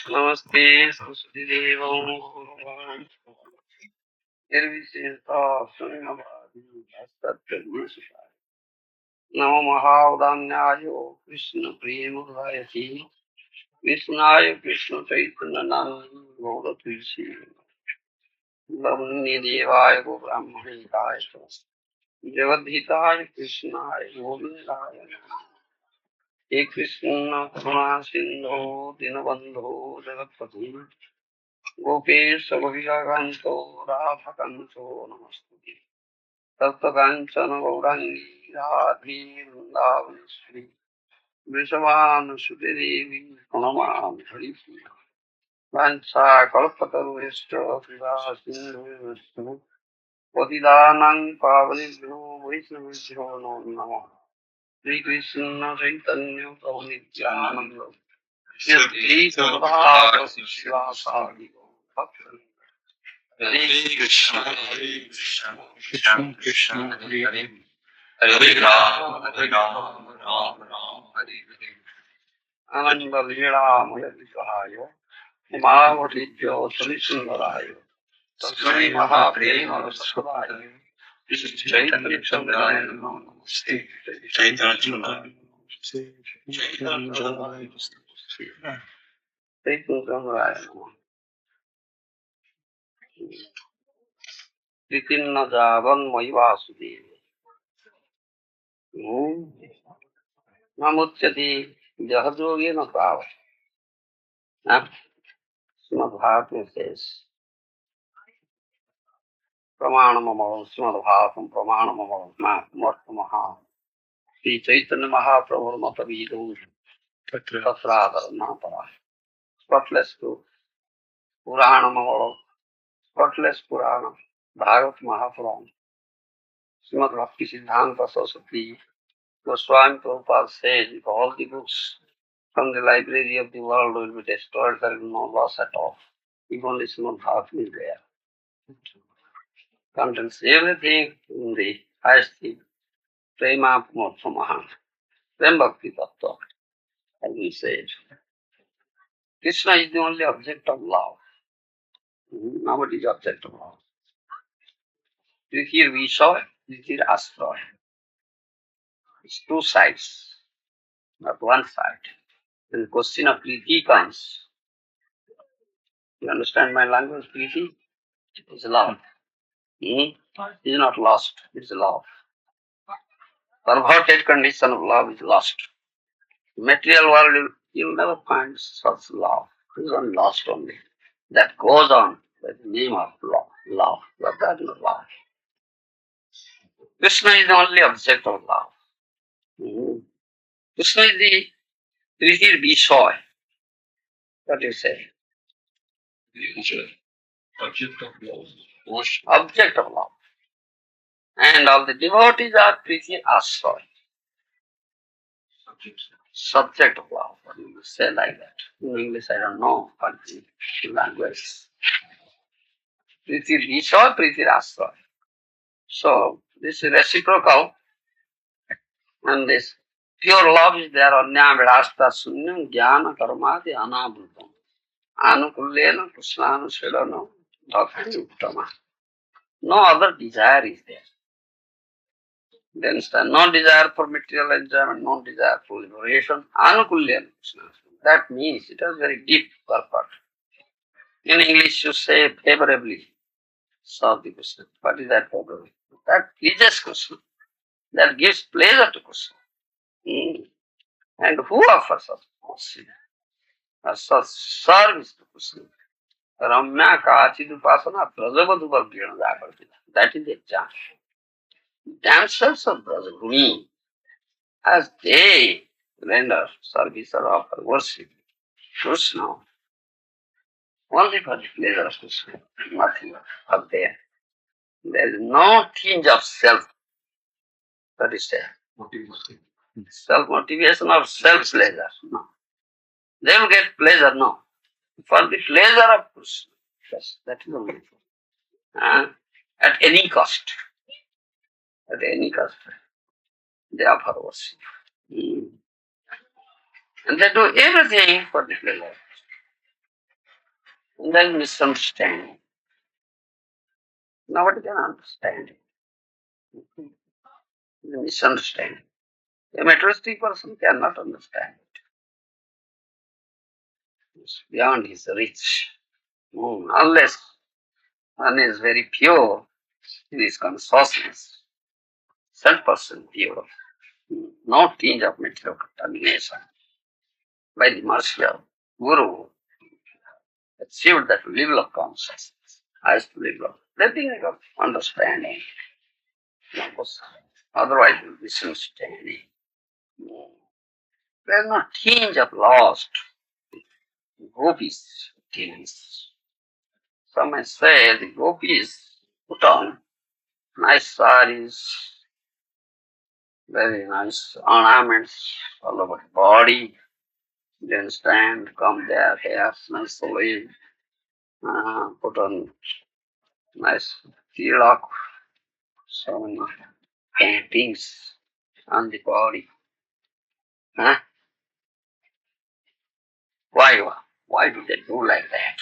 Namaste, Saraswati Devam, Bhagavan. Nirvisesa, Srimad, Satyam, Namo Mahavadanyaya, Krishna Premurayati, Vishnaya Krishna Chaitanya Nandi, Gaura Tulsi, Lamni Devaya, Brahmanitaya, Javadhitaya Krishnaya, Govindaya, He Krishna Karuna Sindhu, Dinabandhu, Jagatpati, Gopesh Govilakanto, Radhakanto, Namaste. Taptakanchana Gaurangi, Radhi, Vrindavaneshwari, Vrishabhanu Sudevi, Pranamam Haripi, Vancha Kalpataruishta, Kriva Sindhu Vishnu, Patidanang Pavanibhyo, Vaishnavibhyo Namo Sri Krishna Chaitanya Prabhu Nityananda, Shri Prabhupada Srivasadi Bhakti. Hare Krishna, Hare Krishna, Krishna Krishna, Hare Hare, Hare Rama, Hare Rama, Rama Rama, Hare Hare. Ananda Leela Maya Vikahaya, Umavatitya Sarisundaraya, Tasmai Mahaprema Rasavaya, Chaitanya Chandraya Namaste, Chaitanya Chandraya Namaste, Chaitanya Chandraya Namaste, Chaitanya Chandraya Namaste. Vitinna Javan Mai Vasudeva. Namutyati Jahajogi Nakav. Srimad Bhagavatam says, Pramanamamalam, Srimad Bhagavatam, Pramanamamalam, Martamaha, Sri Chaitanya Mahaprabhu Matavidu, Tathradhara Natara, spotless to Puranamamalam, spotless Purana, Bhagavat Mahapuram, Srimad Bhakti Siddhanta Saraswati, Goswami Prabhupada says, if all the books from the library of the world will be destroyed, there is no loss at all. If only Srimad Bhagavatam is there. Contains everything in the highest thing. Prema Pumotamaha. Prem Bhakti Tattva, as we said. Krishna is the only object of love. Nobody is object of love. Here we saw it, here Astra. It's two sides, not one side. When the question of Priti comes, you understand my language, Priti? It is love. It is not lost, it is love. Perverted condition of love is lost. Material world, you'll never find such love. It is only lost only. That goes on by the name of love. Love. But that is not love. Krishna is the only object of love. Krishna is the Krishna Vishoy. What do you say? Object of love. Object of love. And all the devotees are Krishna Ashoy. Subject of love. What do you say like that? In English, I don't know what the language. Krishna Vishoy, Krishna Ashoy. So, this is reciprocal. And this pure love is there. Anya Vidasta Sunyam Jnana Karmati Anabhutam. Anukullena Krishnanu Sedano Bhakti Uttama. No other desire is there. You understand? No desire for material enjoyment, no desire for liberation. Anukullena Krishna. That means it has very deep purport. In English you say favorably. Serve the Krishna. What is that favorably? That pleases Krishna. That gives pleasure to Krishna. And who offers us mercy? Such service to Krishna. Ramya Kachid Upasana Brajavadu Bhagavana Jagartida. That is the example. Dancers of Brajavuni, as they render service or offer worship to Krishna, only for the pleasure of Krishna, nothing of there. There is no tinge of self. That is there. Self motivation or self pleasure. No. They will get pleasure, no. For the pleasure of Krishna. Yes, that is only. At any cost. At any cost. They offer worship. And they do everything for the pleasure. And then misunderstanding. Nobody can understand it. The misunderstanding. A materialistic person cannot understand it. It's beyond his reach. Unless one is very pure in his consciousness, 100% pure, no tinge of material contamination. By the mercy of Guru, achieved that level of consciousness, highest level of letting of understanding. Otherwise, it will be misunderstanding. There is no tinge of lost gopis things. Some may say the gopis put on nice saris, very nice ornaments all over the body, then stand, comb their hairs nicely, put on nice tilak, some paintings on the body. Huh? Why? Why do they do like that?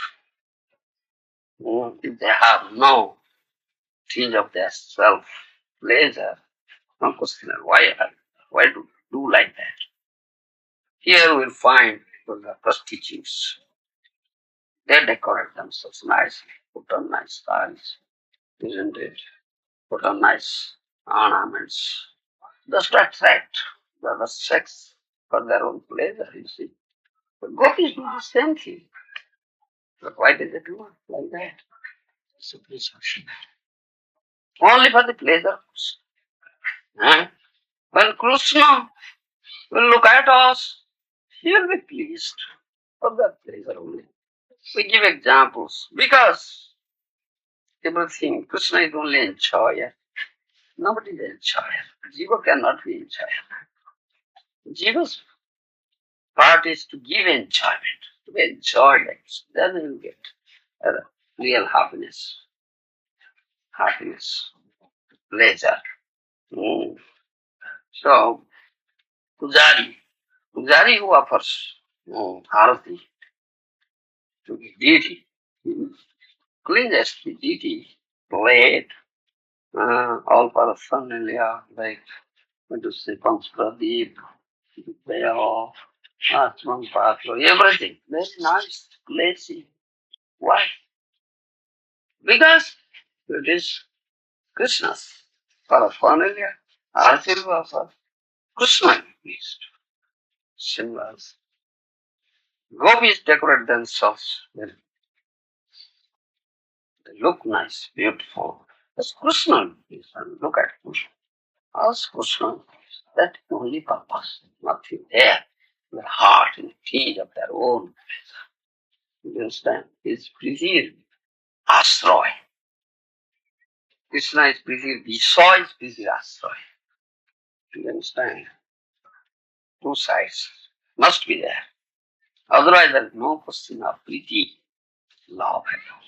If they have no tinge of their self pleasure, no question why do like that? Here we'll find the prostitutes. They decorate themselves nicely, put on nice sarees, isn't it? Put on nice ornaments. Just to attract the sex for their own pleasure, you see. But gopis do the same thing. But why did they do it like that? Simply social. Only for the pleasure. Huh? When Krishna will look at us, he will be pleased for that pleasure only. We give examples because people think Krishna is only enjoyer. Nobody is enjoyer. Jiva cannot be enjoyer. Jiva's part is to give enjoyment, to be enjoyed. Then you get real happiness, pleasure. Mm. So, Pujari who offers Harati to the deity, cleanses the deity, plate, all paraphernalia like to say Panspradeep, Bell, Atman Patra, everything. Very nice, lazy. Why? Because it is Krishna's paraphernalia, Ashirva for Krishna pleased. Symbols. Gopis decorate themselves. They look nice, beautiful. That's Krishna pleased. And look at Krishna. Ask Krishna. That is the only purpose. Nothing there. The heart and teeth of their own. You understand? Is Prithir Asroy. Krishna is Prithir Vishoy is Prithir Asroy. You understand? Two sides must be there. Otherwise, there is no question of Priti, love at all.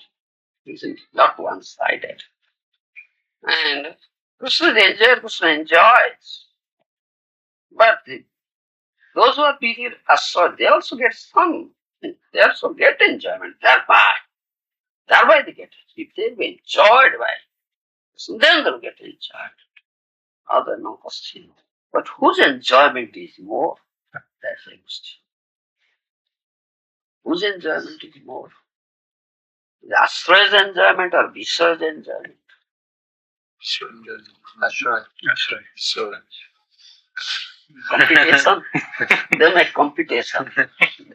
Isn't it? Not one-sided. And Krishna enjoys. But those who are Prithir Asroy, they also get some. They also get enjoyment thereby. Thereby they get it. If they be enjoyed by it, then they'll get enjoyed. Other no question. But whose enjoyment is more? That's the question. Whose enjoyment is more? The Asra's enjoyment or Vishwa's enjoyment? That's right. That's right. So Competition? They make competition. They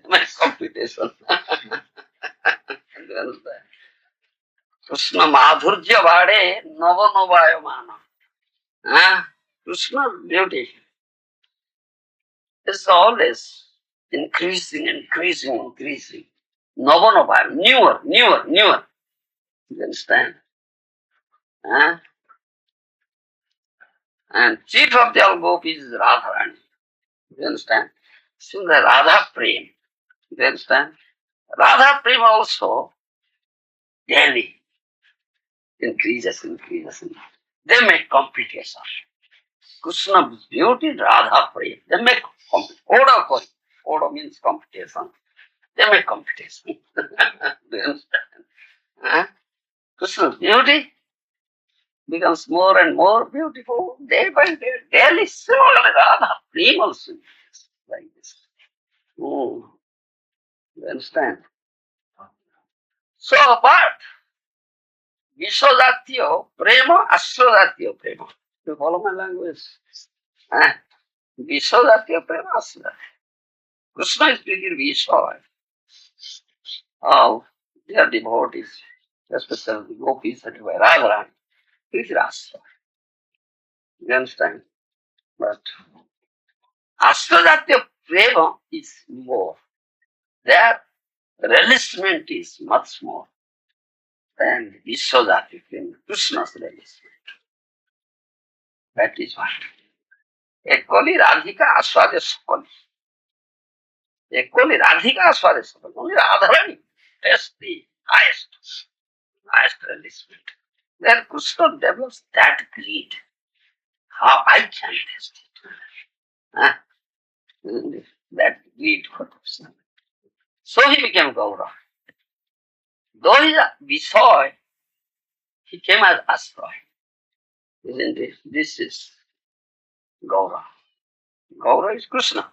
make competition. Krishna madhurya vade nava navaya mana. Krishna's beauty is always increasing. Nava navaya, newer. You understand? Huh? And chief of the all gopis is Radharani. You understand? Since the Radha Prem, you understand? Radha Prem also daily increases. They make competition. Krishna's beauty, Radha Prem. They make competition. Order for it. Photo means competition. They make competition. Do you understand? Huh? Krishna's beauty becomes more and more beautiful day by day. Daily, similarly, Radha, Prem also is like this. You understand? So, but Vishwadatyo Prema, Aswadatyo Prema. You follow my language? Huh? Vishwadatyo Prema, Aswadatyo. Krishna is speaking Vishwa. All their devotees, especially the gopis that were Radharani, is Rasa. You understand? But Aswadatya Prema is more. Their releasement is much more than Vishwadatya Prema, Krishna's releasement. That is what. Equally Radhika Aswade Sakali. Equally Radhika Aswade Sakali. Only Radharani tests the highest releasement. Then Krishna develops that greed. How I can test it. Huh? That greed for Krishna. So he became Gaura. Though he is a Visay, he came as Asra. Isn't it? This is Gaura. Gaura is Krishna.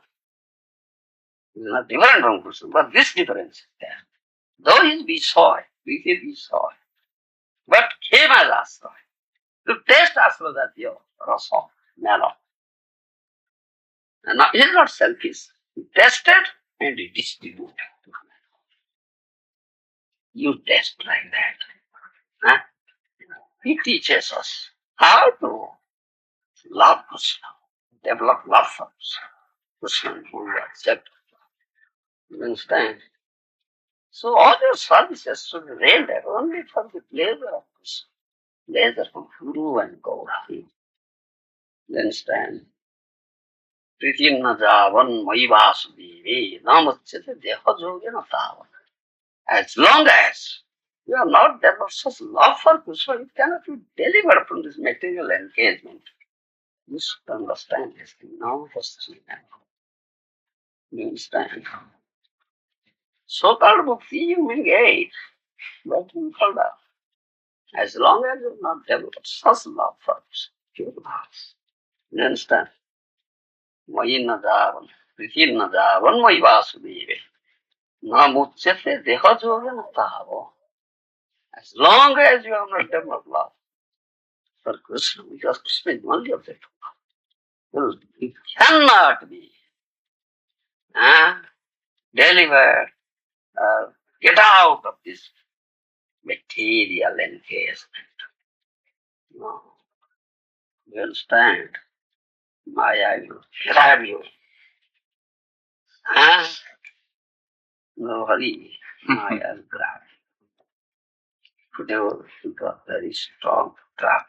He is not different from Krishna, but this difference is there. Though he is Visay, we say Visay, but came as Asra. To taste Asra that your rasa, mellow. And now, he is not selfish. He tested and he distributed. You test like that. Huh? He teaches us how to love Krishna, develop love for Krishna. Krishna will accept. You understand? So all your services should be rendered only for the pleasure of Krishna, pleasure of Guru and Gour. You understand? Pritim na javan mai vasudevi namuchyate deha yogena tavan. As long as you are not developed such love for Krishna, you cannot be delivered from this material engagement. You should understand this thing now, first thing. You understand? So-called bhakti you may get, but you fall down. As long as you have not developed such love for pure love. You understand? Mayi na javan, priti na javan, mayi vasudeve. Na muchyate deha yogena tavo. As long as you have not developed love for Krishna, because Krishna is only object of love. You cannot be delivered or get out of this material engagement. No. You understand? Maya will grab you. No hurry. Maya will grab you. Put you into a very strong trap.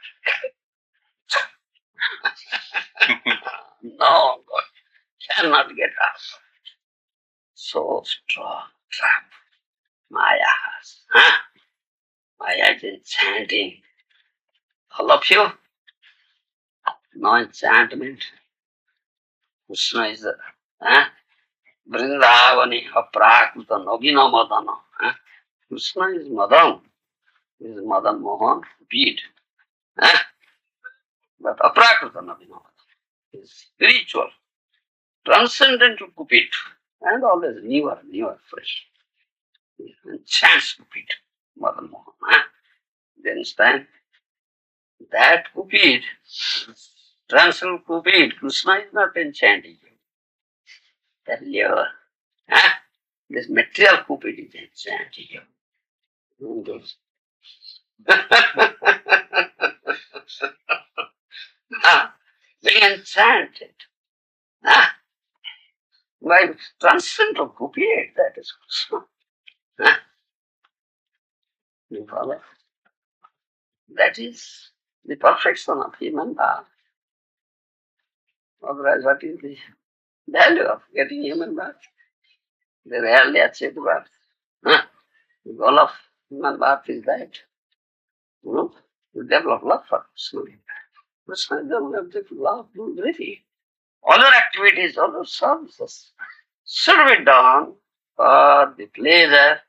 No, God cannot get out. So strong trap. Maya has. Maya is enchanting. All of you, no enchantment. Krishna is Vrindavani Aprakrita Navina Madana. Krishna is Madan. He is Madan Mohan, beat. But Aprakrita Navina Madana. He is spiritual, transcendent Cupid, and always newer, fresh. And chance Cupid, Madan Mohan. You understand? That Cupid, transcendent Cupid, Krishna is not enchanting you. Tell you. This material Cupid is enchanting you. Be enchanted by transcendental Cupid, that is Krishna. You follow? That is the perfection of human birth. Otherwise, what is the value of getting human birth? They rarely achieve birth. The goal of human birth is that you develop love for Krishna. Krishna is the only object of love, do everything. All your activities, all your services should be done for the pleasure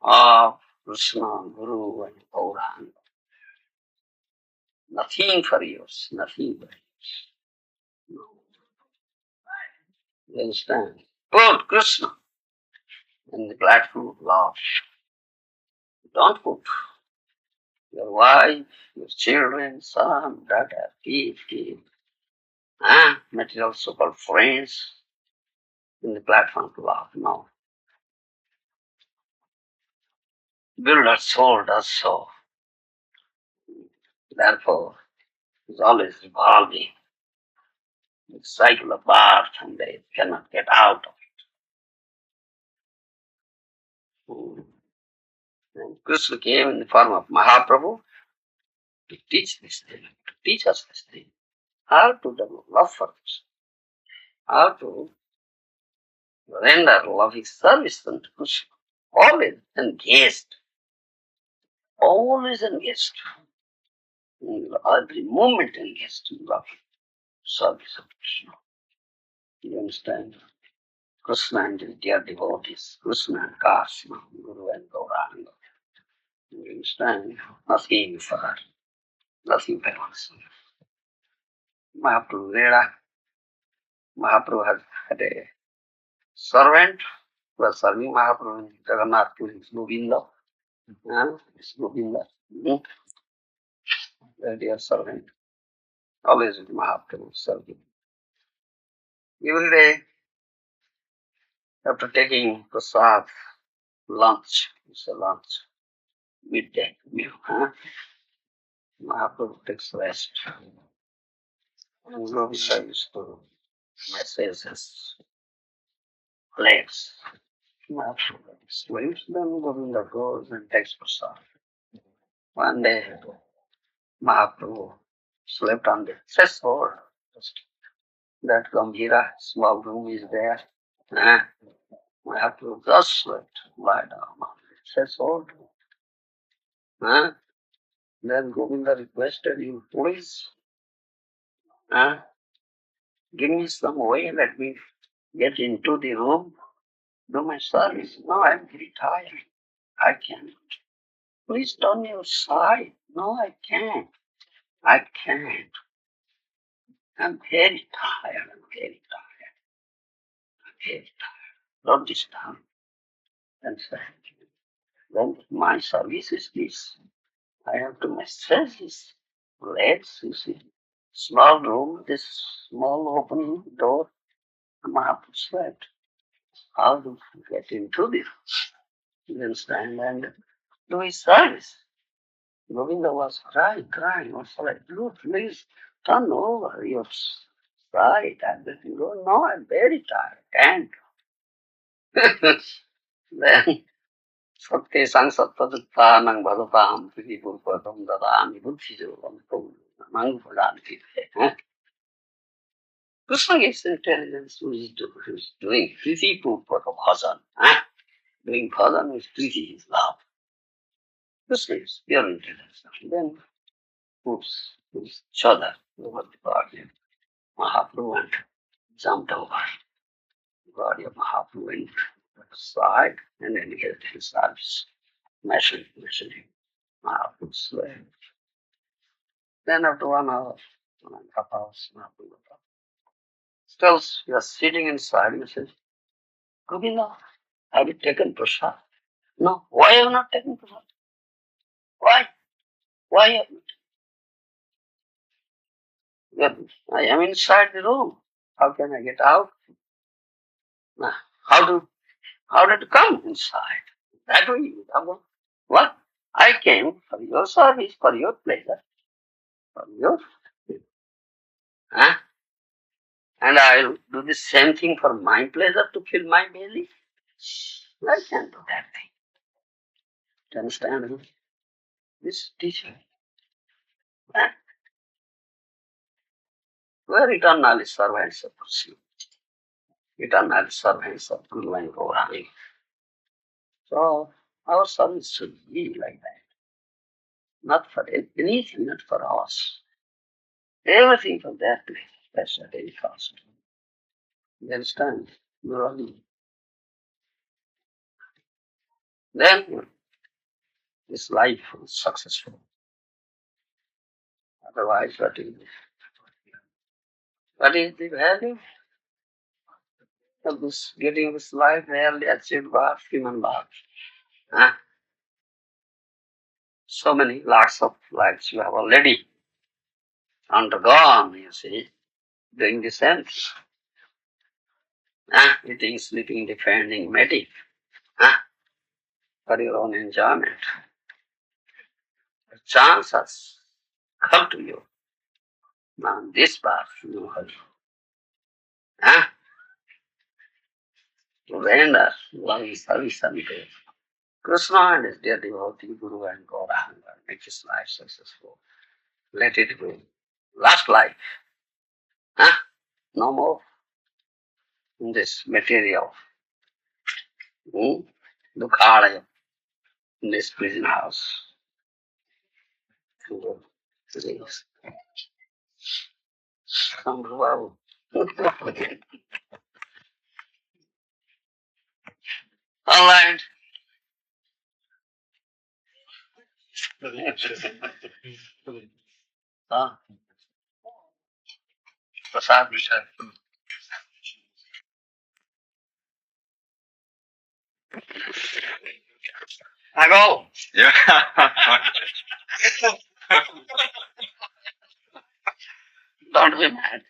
of Krishna, Guru and Gauranga. Nothing for yours, nothing for yours. No. You understand? Put Krishna in the platform of love. Don't put your wife, your children, son, daughter, kid, material super friends in the platform of love. No. Builder soul does so. Therefore, it's always revolving. The cycle of birth and they cannot get out of it. And Krishna came in the form of Mahaprabhu to teach this thing, to teach us this thing. How to develop love for us, how to render loving service unto Krishna. Always engaged, always engaged. In every moment engaged in love, service of Krishna. You understand? Krishna and his dear devotees, Krishna and Krsna, Guru and Gauranga. You understand? Nothing for nothing else. Mahaprabhu Veda, Mahaprabhu had a servant who was serving Mahaprabhu in Jagannath Puri, Govinda. It's Govinda. The dear servant. Always with Mahaprabhu serving. Every day, after taking prasad, lunch, it's a lunch, midday meal, Mahaprabhu takes rest. And Govinda used to massage his legs. Mahaprabhu sleeps, then Govinda goes and takes prasad. One day, Mahaprabhu slept on the threshold. Just that Gambhira, small room is there. Mahaprabhu just slept, lie down on the threshold. Then Govinda requested you, please, give me some way, let me get into the room, do my service. No, I'm very tired. I can't. Please turn your side. No, I can't. I can't. I'm very tired. I'm very tired. I'm very tired. Don't disturb. And say, then my service is this. I have to massage his legs, you see. Small room, this small open door. Mahaprabhu slept. How to get into this? You understand? And do his service. Govinda was crying. What shall I do? Please turn over your side. And then you go, no, I'm very tired. Can't. Then Satke sang sattva nang bhagatam priti purpadam dadami buddhi jovam tum mang pradhanti. Krishna gives intelligence who is doing priti purpada bhajan. Doing bhajan is priti, is love. Krishna is pure intelligence. Then puts his chadar over the body of Mahaprabhu and jumped over the body of Mahaprabhu and side and then he held his service. Measuring Mahaprabhu slave. Then after 1 hour, 1.5 hours, Mahaprabhu got up. Still, he was sitting inside. He says, Govinda, have you taken prasad? No. Why have you not taken prasad? Why? Why have you taken? I am inside the room. How can I get out? Nah. How did you come inside? That way you come on. What? I came for your service, for your pleasure, for your huh? And I'll do the same thing for my pleasure to fill my belly. I can't do that thing. Do you understand? This teacher, huh? We're eternally servants of Krishna, eternally servants of Guru and Gauranga. So our service should be like that. Not for anything, not for us. Everything from there to best at any cost. You understand? Really. Then this life is successful. Otherwise, what is the value of this getting this life merely achieved by human life? Huh? So many lots of lives you have already undergone, you see, doing the same. Eating, sleeping, defending, mating, for your own enjoyment. A chance has come to you. Now this path you have to render loving service unto Krishna and his dear devotee Guru and Gour, make his life successful. Let it be. Last life. No more in this material. Dukhalaya, in this prison house. Please. Come to all right. Prasad. I go. Yeah. Don't be mad.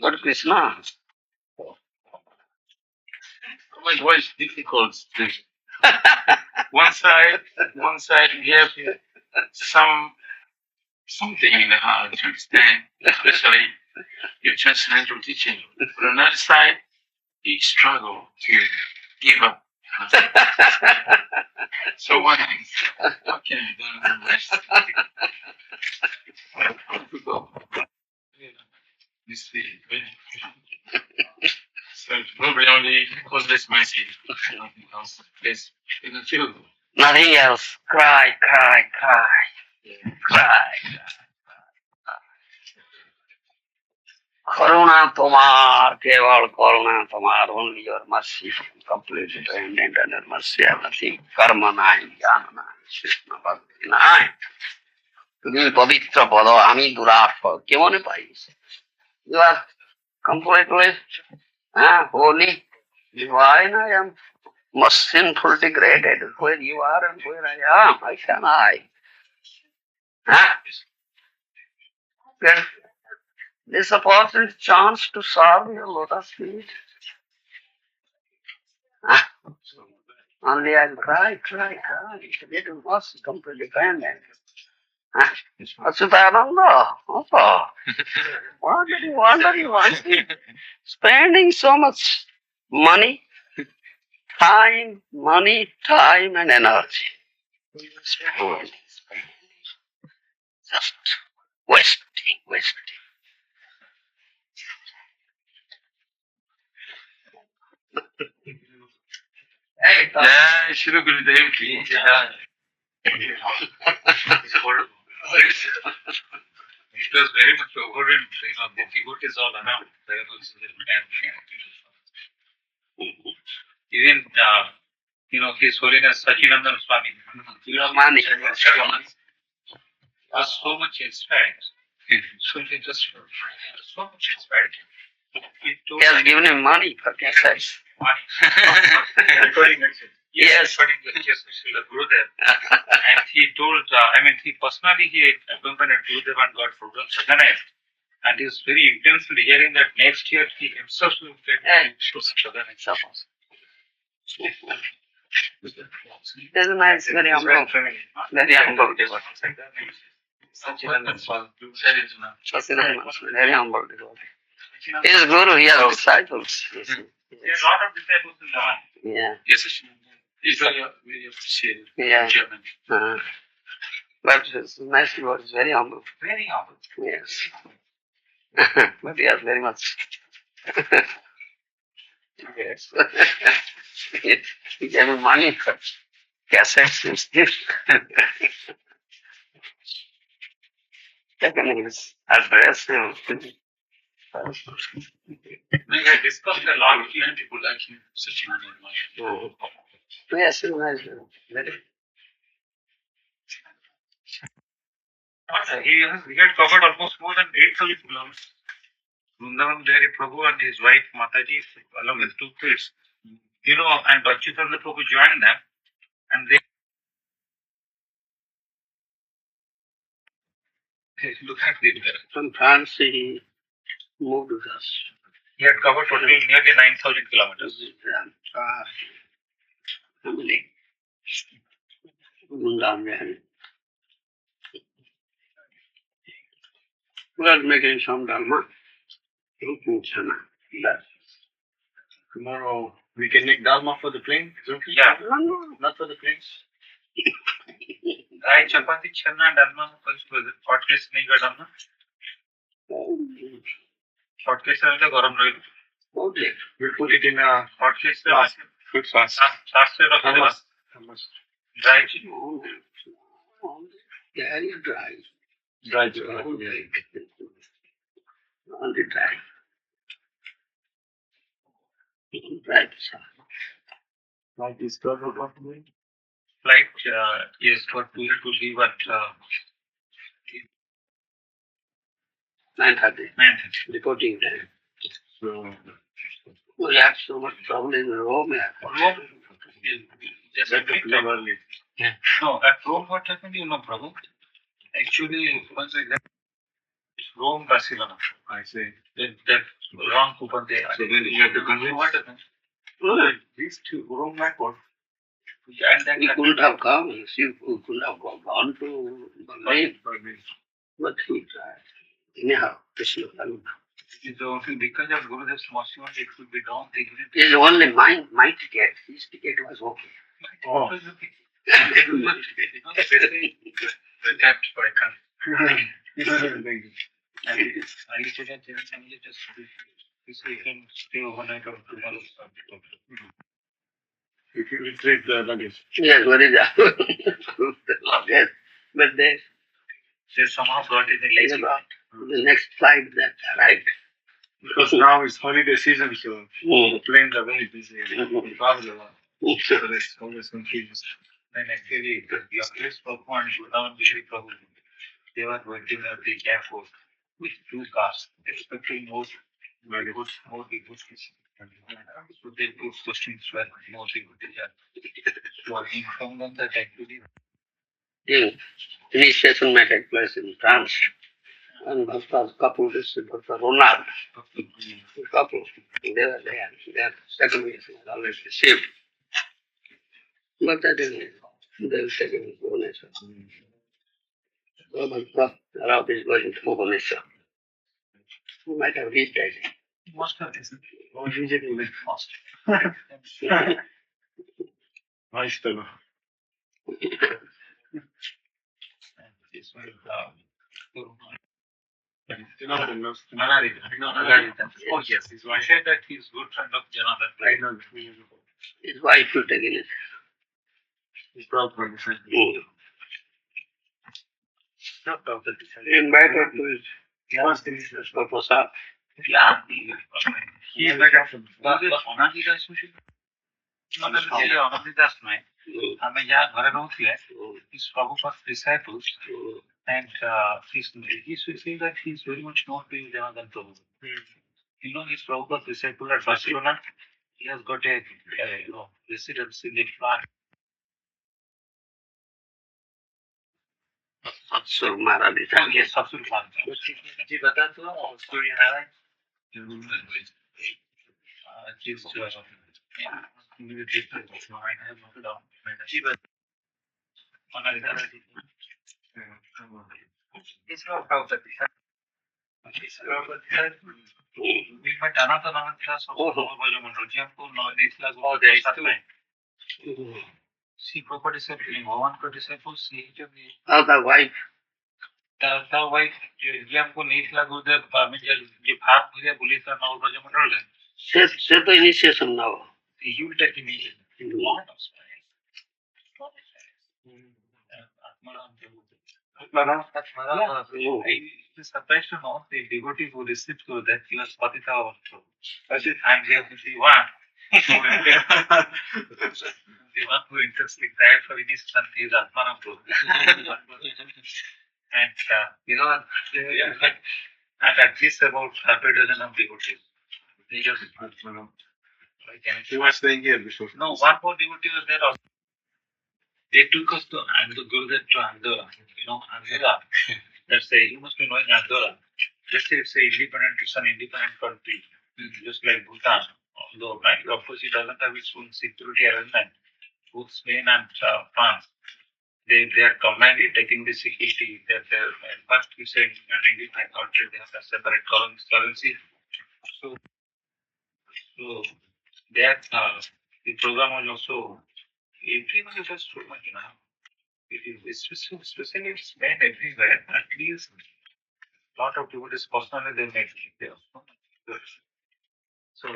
Go to Krishna. My voice difficult. One side you have something in the heart to understand, especially your transcendental teaching. On another side, you struggle to give up. So what can I do in the rest? To go. This is so probably only cause this message. Nothing else. This in the field. Nothing else. Cry, cry, cry. Cry. Karuna Tomar, Keval Karuna Tomar, only your mercy, complete dependent on your mercy, everything. Karma nine, Jnana nine, Krishna Bhakti nine. তুমি পবিত্র পদ আমি দুরাপ কেমনে পাইস you are completely holy divine. I am most sinful degraded where you are and where I am. How can I get this opportunity chance to serve your lotus feet? Only I'll cry, cry, cry. It must completely dependent. Achutananda, wonder you want spending so much money, time and energy. Spending. Just wasting. Hey, Yeah, Shri Gurudev ki jai. It's horrible. It was very much overwhelmed. The devotees all around. There was even His Holiness Sachinandan Swami. Was so much inspired. So he just so much inspired. He has given him money for cassettes. Recording Yes. Recording lectures with Srila Gurudev. And he told, he personally accompanied Gurudev and got programs organized. And he was very intensely hearing that next year he himself will get organized. There's a nice, very humble devotee. Sachinandan Swami. Very humble devotee. He is Guru, he has disciples. Yes. There are a lot of disciples in Lavan. Yeah. Yes, it's very appreciated. Yeah. German. But it's nice devotee, very humble. Very humble. Yes. But he has very much. Yes. He gave me money for cassettes and stuff. Taken his address. We had discussed a lot with many people like him, Sachin. Yes, nice. He had covered almost more than 8,000 kilometers. Vrindavan, there Prabhu and his wife Mataji, along with 2 kids. And Bachitanda Prabhu joined them, and they look at it. From France, he moved with us. He had covered totally nearly 9,000 kilometers. Family. Vrindavan. We are making some dharma. Tomorrow we can make dharma for the plane. Is it okay? Yeah. No. Not for the planes. I chapati chana dharma hot case nahi ka dharma. Hot case is garam rahi. Okay. We put it in a Hot case food fast. Dry. Very dry. Dry. Only dry. Dry. Like this trouble of me. Flight is for two to leave at 9:30. 9:30. Reporting time. So We have so much trouble in Rome. Rome is that took them early. No, at Rome what happened, Prabhu? Actually, once I left Rome, Barcelona, I say. that wrong coupon there. So then you have to convince. What happened? These two Rome airport. And then He couldn't have come. He could have gone to Berlin, but he tried. Anyhow, Krishna. so because of Gurudev's mercy, it would be down. They didn't. It is only my ticket. His ticket was okay. Oh. That for a country. Thank you. And I used to get there and just this weekend stay overnight or tomorrow. You can retrieve the luggage. Yes, what is that? Yes, but they Somehow got it in late. the next flight that arrived. Because now it's holiday season, so the planes are very busy. Mhm. The travel a lot. So there's always confusion. Then actually, the youngest Prabhu and Govinda Vishri Prabhu, they were waiting at the airport with 2 cars, expecting more devotees. So they put questions where more devotees are. So I informed them that actually The initiation may take place in France. And Bhakta's couple, this is Bhakta Ronald. The couple, they were there. Their second week was always received. But that is they will take it to Bhubaneswar. So Bhakta Rao is going to Bhubaneswar. He might have reached that. most of this Oh, usually like fast. nice fellow. This one, You know the most. Maharaja. Oh yes, his wife said that he's good friend of Janardhan. I know. His wife will take it. He's proud for his friend. Not of the He invited to his He wants to meet us. for Prasad. Yeah, he is better from Anandita Sushi. Anandita Smai. ଆମେ ଯାହା ଘରେ ରହୁଥିଲେ his Prabhupada's disciples and he says that he is very much known to Janardhan Prabhu. His Prabhupada's disciple at Barcelona, he has got a residence in the flat. Satsur Maharaj. Oh yes, Satsur Maharaj. जी बता तो story है ना जी बता it's not about that. It's about that. We met another class of Bhajamandraji. हमको 8 लाख रुपए साथ में. See, proper disciple, Bhavan का disciple, see जब The wife. the wife, ये हमको 8 लाख रुपए में जो भाग मुझे बोली था ना Bhajamandraji. Say the initiation now. He will take immediately. Lot of space. It's surprised to know the devotee who received Gurudev, he was Patita also. And he was the one the one who intensely cried for his son, his Atmanam Guru. And and at least about half a dozen of devotees. They just He was staying here before. no, one more devotee was there also. They took us to Gurudev to Andorra. Andorra. That's you must be knowing Andorra. Just say it's an independent country, just like Bhutan. Although, of course, it doesn't have its own security arrangement. Both Spain and France, they are combined in taking the security. First, we said an independent country, they have a separate currency. So that the program was also everyone is just so much now. Especially in Spain, everywhere. At least lot of devotees personally they make it there. So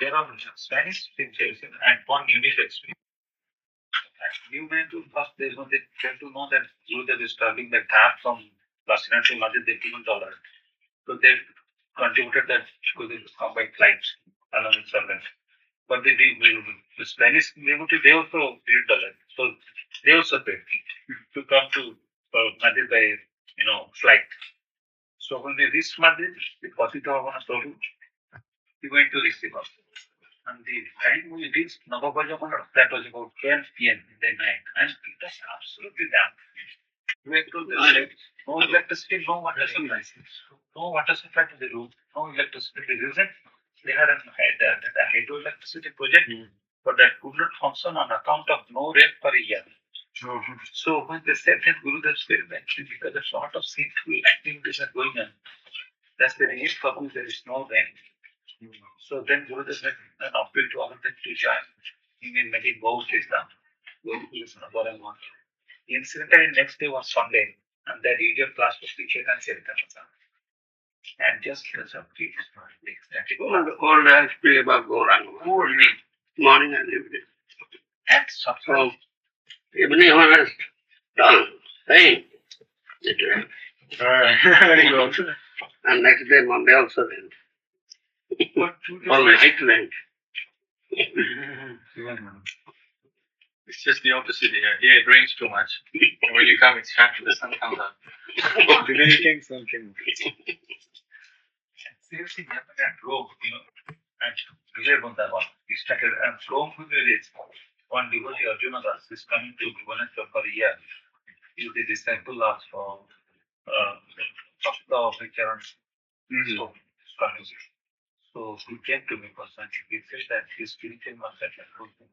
there are Spanish teachers and one unique experience. New men to first they tend to know that Gurudev is traveling the cab from Barcelona to Madrid, they given dollar. So they contributed that Gurudev will come by flight along with servants. But the Spanish devotee they also paid dollar. So they also paid to come to Madrid by flight. So when they reached Madrid, the Pasita Prabhu, he went to receive us. And the time we reached Navabhajaman, that was about 12 p.m. in the night. And it was absolutely damp. We went to the no electricity, no water supply. No water supply to the room, no electricity. The reason they had a hydroelectricity project, but that could not function on account of no rain for a year. So when they said that Gurudev's very actually because a sort of sinful activities are going on, that's the reason for whom there is no rain. So then Gurudev had an appeal to all of them to join him in making Gour Krsna. Incidentally, next day was Sunday, and that idiot class was teacher and Charitamrita. And just as a brief ecstatic All day speak about Gauranga. Morning and evening. and suffering. So, evening when I was done saying it, Very good. and next day Monday also then. But 2 days All night then. It's just the opposite here. Here it rains too much. And when you come, it's after the sun comes up. The day came, sun came. seriously happened at Rome, and Vijay Bundavan. He started and Rome village. One devotee Arjuna Das is coming to Bhubaneswar for a year. He is the disciple of Bhakta of Vicharan. Swami. So he came to me personally. He said that his spiritual master had told him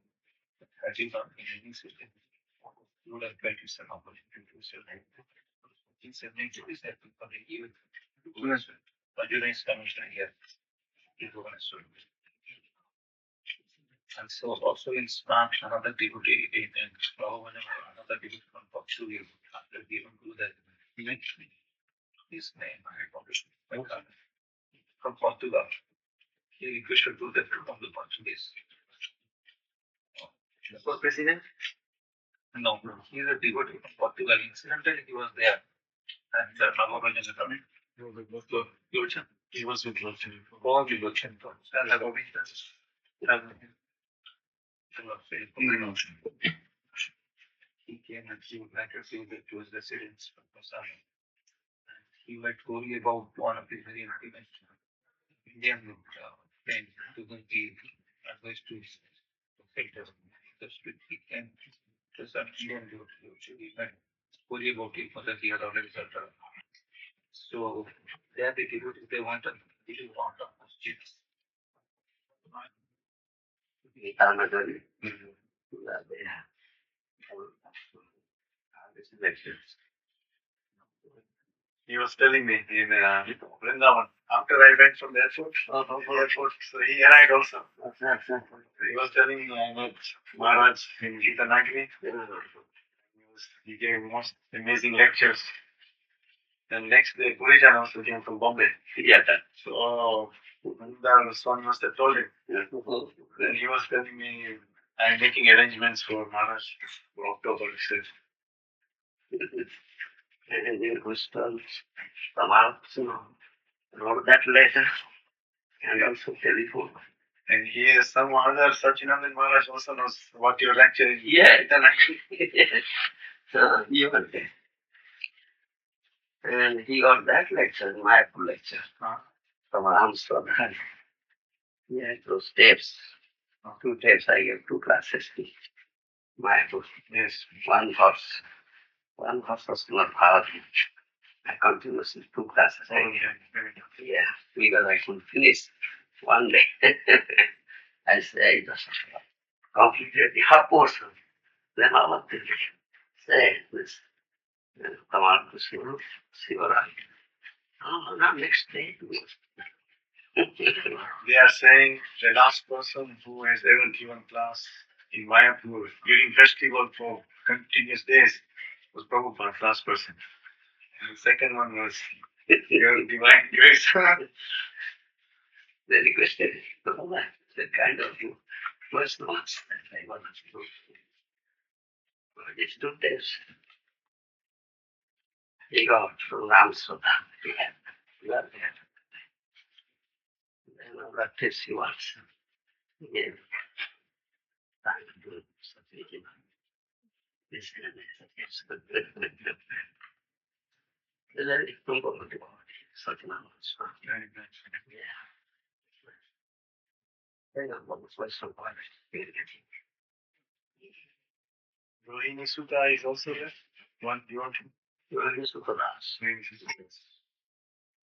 that had he not in any system, he would have felt his opportunity to sell life. He said, nature is happy for the year. Arjuna is commissioner here in Bhubaneswar. And so also in Srimad, another devotee in another devotee from Portugal, after giving Guru that he mentioned his name, I forgot, from Portugal. He requested Guru that to come to Portuguese. For president? No, he is a devotee from Portugal. Incidentally, he was there. And Maharaja is coming. Lochan. He was with Lochan. All the Lochan. And the Govinda. He came and he would like to say that he was residents from Krsna. He might worry about one of the very intimate Indian friends to the advice to filter the street. He can just an Indian he might worry about it whether he had already settled. So they are the devotees they want a little want of questions. He was telling me in Vrindavan, after I went from the airport, so he arrived also. He was telling me I met Maharaj in Gita Nagari. He gave most amazing lectures. Then next day, Purijan also came from Bombay. So the Swami must have told him. Then he was telling me, I'm making arrangements for Maharaj for October. He said. And then Krishna, Maharaja, wrote that letter and also telephone. And he has some other Sachinandan Maharaj also knows what your lecture is. Yeah, you were there. And he got that lecture, Mayapur lecture, from Ramswami. He had those tapes. 2 tapes, I gave 2 classes to Mayapur. Yes. One horse was not hard. I continuously 2 classes. Yeah, because I couldn't finish one day. I say, just completed the half portion. Then I want to say this. Come on to Sivaraj. Oh, not next day. They are saying the last person who has ever given class in Mayapur during festival for continuous days was Prabhupada, last person. And the second one was your divine grace. They requested the kind of personal that I wanted to do. But it's 2 days. He got from Ramswami. We got there. Then other tips he wants. He gave time to do something. This and this. Then I think about it. Something else. Yeah. Then I'm on the first one. Rohini Sutta is also there. One you want to? Rohini Sutta Das.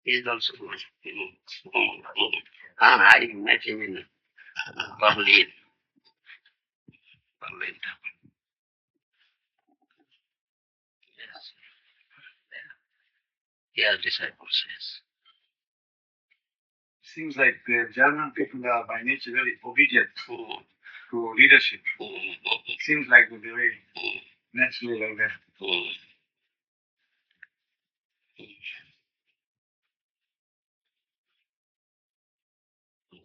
He's also good. And I met him in Berlin. Yes. He has disciples, yes. Seems like the German people are by nature very obedient to leadership. Seems like the way naturally like that.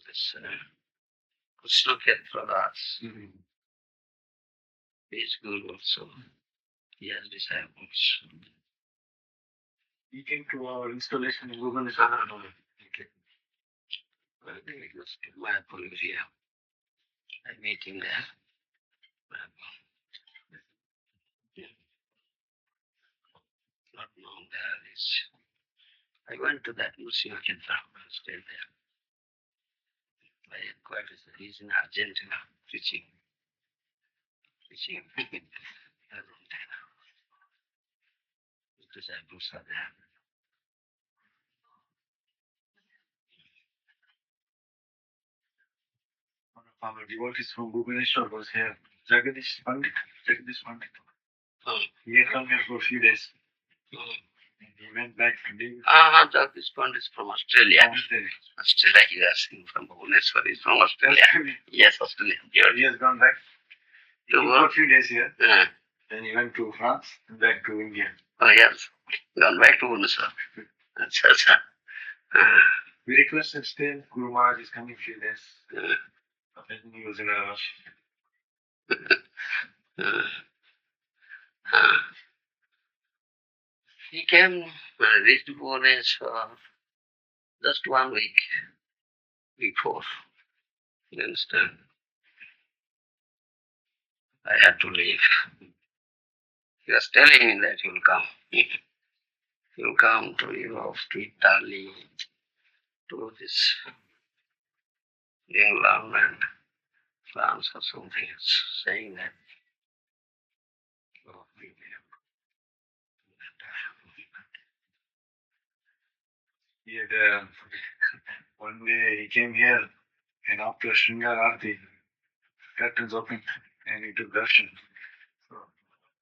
This Krishna Pradas. He's good also. He has disciples. He came to our installation in Govinda. Okay. Well, they just Mayapur area. I meet him there. Not known there is. I went to that Muslim Kendra. I stayed there. I inquired if he's in Argentina preaching. Argentina. The disciples are there. One of our devotees from Bhubaneswar was here. Jagadish Pandit. He had come here for a few days. And he went back to Delhi. This one is from Australia. Australia, he is from Bhubaneswar. He's from Australia. Yes, Australia. He has gone back. He came for a few days here. Then he went to France and back to India. Oh, yes. Gone back to Bhubaneswar. We requested still. Guru Maharaj is coming a few days. But then he was in a rush. He came when I reached Bhubaneswar just 1 week before. You understand? I had to leave. He was telling me that he will come. He will come to Europe, to Italy, to this England and France or something, saying that. He had, one day he came here and after Shringar Arti, curtains opened and he took darshan. So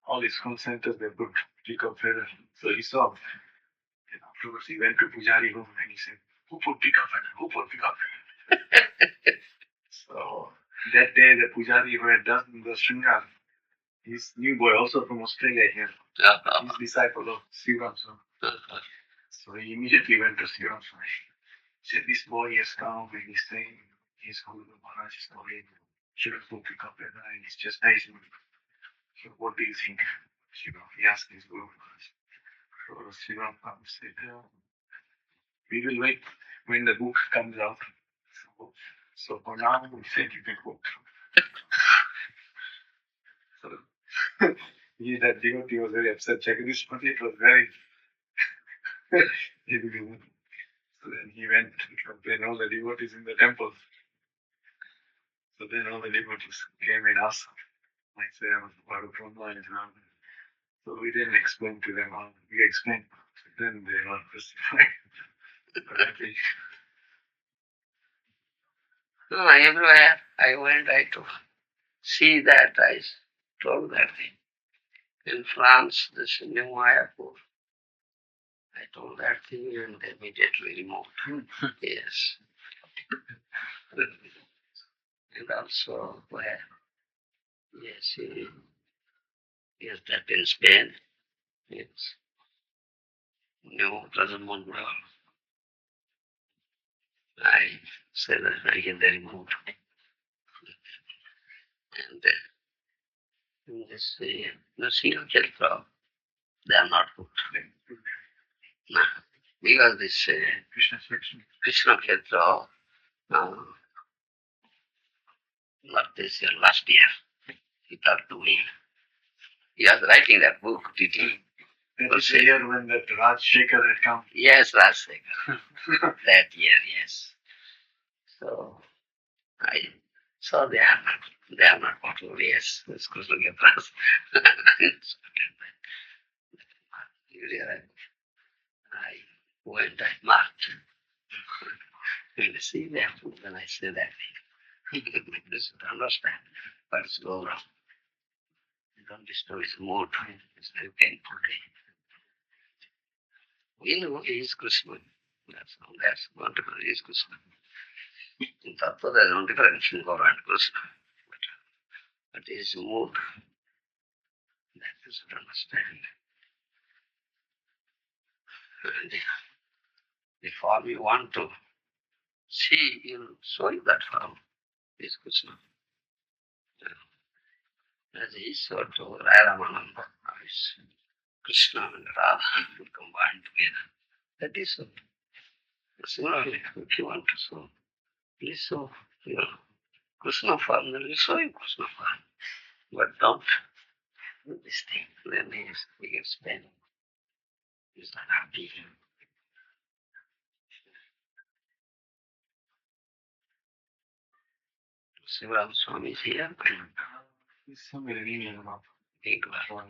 all his concentrators they put peacock feather. So he saw. And afterwards he went to Pujari home and he said, "Who put peacock feather? Who put peacock feather?" So that day the Pujari who had done the Shringar, his new boy also from Australia here, his disciple of Sivam. So he immediately went to Sivam. He said, "This boy has come and he's saying his Guru Maharaj is calling, shouldn't put peacock feather and he's just chastising me. So what do you think?" He asked his Guru Maharaj. So Srimad said, we will wait when the book comes out. So for now, we said you can go. So that devotee was very upset. Jagadish Pati was very So then he went to complain all the devotees in the temple. So then all the devotees came and asked. I said I was part of Brahma and so we didn't explain to them how we explained. Then they were crucified. But I think No, everywhere I went, I to see that, I told that thing. In France, this new Mayapur, I told that thing and they immediately removed. Yes. And also where, yes, yes, that in Spain, yes, new present Monroe. I said that again they removed. And in this Nrsimha Kshetra, they are not good. No. Because this Krishna Kshetra, not this year, last year, he talked to me. He was writing that book, did he? that is the year when that Rajshekhar had come. Yes, Rajshekhar. That year, yes. So I saw they are not possible. Yes, this Krishna Kshetras. I went, I marked. And see that when I say that thing. You should understand. But it's go wrong. You don't disturb his mood. It's very painful. We know he is Krishna. That's all. That's wonderful. He is Krishna. In Tattva, there is no difference in Gour and Krishna. But his mood, that you should understand. And the form you want to see, he'll show you that form. He is Krishna. As he showed to Ramananda, Krishna and Radha will combine together. That is so. Similarly, if you want to show, please show, Krishna form, then we'll show you Krishna form. But don't do this thing. Then he gets pain. He's not happy. Srimad Swami is here. He's somewhere in India now. Big one.